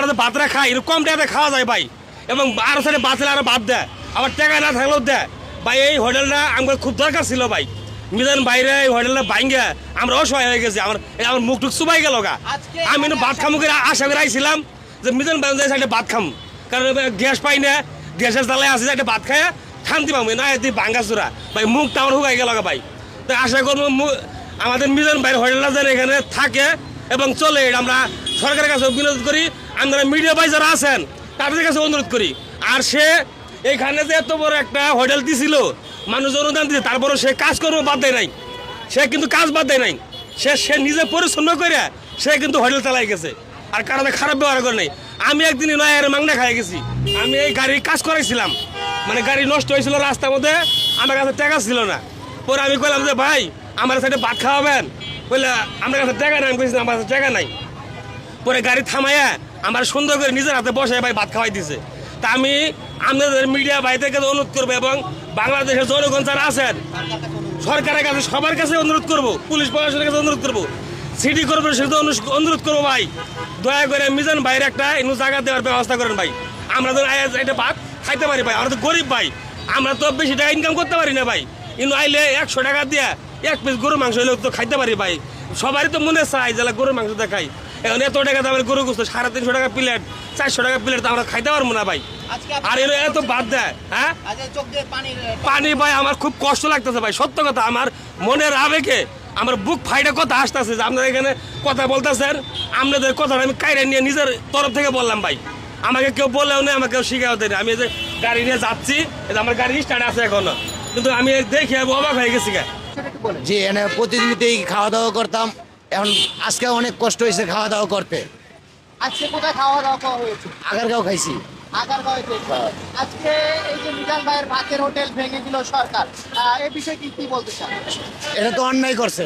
আমরা ভাতরা খাই এর কম টাকাতে খাওয়া যায় ভাই, এবং আরো সাইডে বাঁচলে আরো ভাত দেয়, আবার টাকা না থাকলেও দেয় ভাই। এই হোটেলটা আমার খুব দরকার ছিল ভাই। মিজান বাইরে এই হোটেলটা ভাঙ্গে আমরা অসহায় হয়ে গেছি, আমার মুখ টুক চুবাই গেল গা। আমি ভাত খামু করে আশা করে আইছিলাম যে মিজান বাইরে সাইডে ভাত খাম, কারণ গ্যাস পাই না, গ্যাসের জ্বালায় আসে একটা ভাত খায় শান্তি পাবো না, এটি ভাঙ্গা চূড়া ভাই, মুখটা আমার হুকাই গেল ভাই। তো আশা করবো আমাদের মিজান ভাইয়ের হোটেলটা যেন এখানে থাকে এবং চলে, এটা আমরা সরকারের কাছে বিনোদ করি। আমরা মিডিয়া ভাই যারা আছেন তাদের কাছে অনুরোধ করি। আর সে এইখানে যে এত বড় একটা হোটেল দিছিল, মানুষ অনুদান দিচ্ছে, তারপরে সে কাজকর্ম বাদ দেয় নাই, সে কিন্তু কাজ বাদ দেয় নাই, সে নিজে পরিচ্ছন্ন করে সে কিন্তু হোটেল চালাই গেছে, আর কারণে খারাপ ব্যবহার করে নাই। আমি একদিন নয়ের মাংনা খাই গেছি, আমি এই গাড়ির কাজ করাইছিলাম, মানে গাড়ি নষ্ট হয়েছিল রাস্তার মধ্যে, আমার কাছে টাকা ছিল না। পরে আমি কইলাম যে ভাই আমার সাইডে ভাত খাওয়াবেন, বললে আমার কাছে টাকা নাই। আমি কইছিলাম আমার কাছে টাকা নাই। পরে গাড়ি থামাইয়া আমার সুন্দর করে নিজের হাতে বসে ভাই ভাত খাওয়াই দিছে। তা আমি আপনাদের মিডিয়া ভাই থেকে অনুরোধ করবো, এবং বাংলাদেশের জনগণ যারা আছেন সরকারের কাছে সবার কাছে অনুরোধ করবো, পুলিশ প্রশাসনের কাছে অনুরোধ করবো, সিটি কর্পোরেশনের কাছে অনুরোধ করবো ভাই, দয়া করে মিজান ভাইয়ের একটা ইনু জায়গা দেওয়ার ব্যবস্থা করেন ভাই। আমরা তো এটা ভাত খাইতে পারি ভাই, আমরা তো গরিব ভাই, আমরা তো বেশি টাকা ইনকাম করতে পারি না ভাই। ইনু আইলে 100 টাকা দিয়ে এক পিস গরু মাংস হইলে তো খাইতে পারি ভাই। সবারই তো মনে চাই যে গরুর মাংস দিয়ে খাই, এখন এত টাকা দামের গরু গোস্ত 350 টাকা প্লেট, 400 টাকা প্লেট, তো আমরা খাইতে পারবো না ভাই। আর এর এত বাদ দেয়, হ্যাঁ পানি ভাই আমার খুব কষ্ট লাগতেছে ভাই, সত্য কথা, আমার মনের আবেগে আমার বুক ফাইটে কথা আসতেছে যে আপনারা এখানে কথা বলতেছেন, আপনাদের কথাটা আমি কাইরে নিয়ে নিজের তরফ থেকে বললাম ভাই। আমাকে কেউ বললেও নেই, আমাকে কেউ শিখাও দেয় না। আমি এই যে গাড়ি নিয়ে যাচ্ছি, আমার গাড়ি স্টার্ট আছে এখনো, কিন্তু আমি দেখে অবাক হয়ে গেছি। জি, এনে প্রতিদিনতেই খাওয়া দাওয়া করতাম, এখন আজকে অনেক কষ্ট হয়েছে খাওয়া দাওয়া করতে। আজকে কোথায় খাওয়া দাওয়া করা হয়েছে? আগারগাঁও খাইছি। আগারগাঁওতে। আজকে এই যে মিজান ভাইয়ের ভাতের হোটেল ভেঙে দিল সরকার, এই বিষয়ে কি বলতে চান? এটা তো অন্যায় করছে,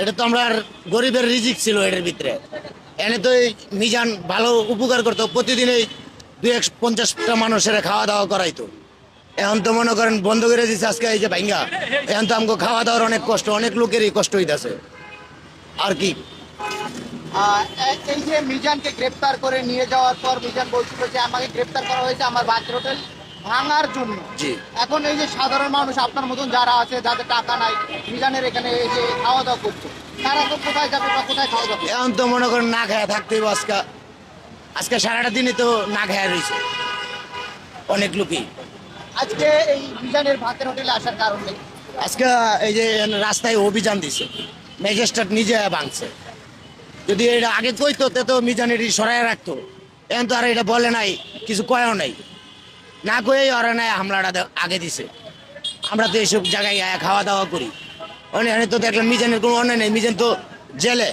এটা তো আমরা গরিবের রিজিক ছিল এটার ভিতরে। এনে তো এই মিজান ভালো উপকার করতো, প্রতিদিনই 250টা মানুষের খাওয়া দাওয়া করাইতো। এখন তো মনে করেন বন্ধ করে দিচ্ছে আজকে এই যে ভাঙ্গা, এখন তো আমাকে খাওয়া দাওয়ার অনেক কষ্ট, অনেক লোকেরই কষ্ট হইতেছে আর কি। এই যে মিজানকে গ্রেপ্তার করে নিয়ে যাওয়ার পর মিজান বলছিল যে আমাকে গ্রেপ্তার করা হয়েছে আমার ভাতের হোটেল ভাঙার জন্য। জি। এখন এই যে সাধারণ মানুষ আপনার মতন যারা আছে, যাদের টাকা নাই, মিজানের এখানে এসে খাওয়া দাওয়া করছে, তারা তো কোথায় যাবে বা কোথায় খাওয়া দাওয়া? এখন তো মনে করেন না খায়া থাকতে হবে। আজকে সারাটা দিনই তো না খায়া রয়েছে অনেক লোকই। আজকে এই মিজানের ভাতের হোটেলে আসার কারণ নেই। আজকে এই যে রাস্তায় অভিযান দিছে, ম্যাজিস্ট্রেট নিজে ভাঙছে। যদি এটা আগে কইতো তো মিজানের সরাই রাখতো, এখন তো আর এটা বলে নাই, কিছু কয়ও নাই, না কয়েই ওরা নাই হামলাটা আগে দিছে। আমরা তো এইসব জায়গায় খাওয়া দাওয়া করি, অনেক তো দেখলাম মিজানের কোনো অন্যায় নেই, মিজান তো জেলে।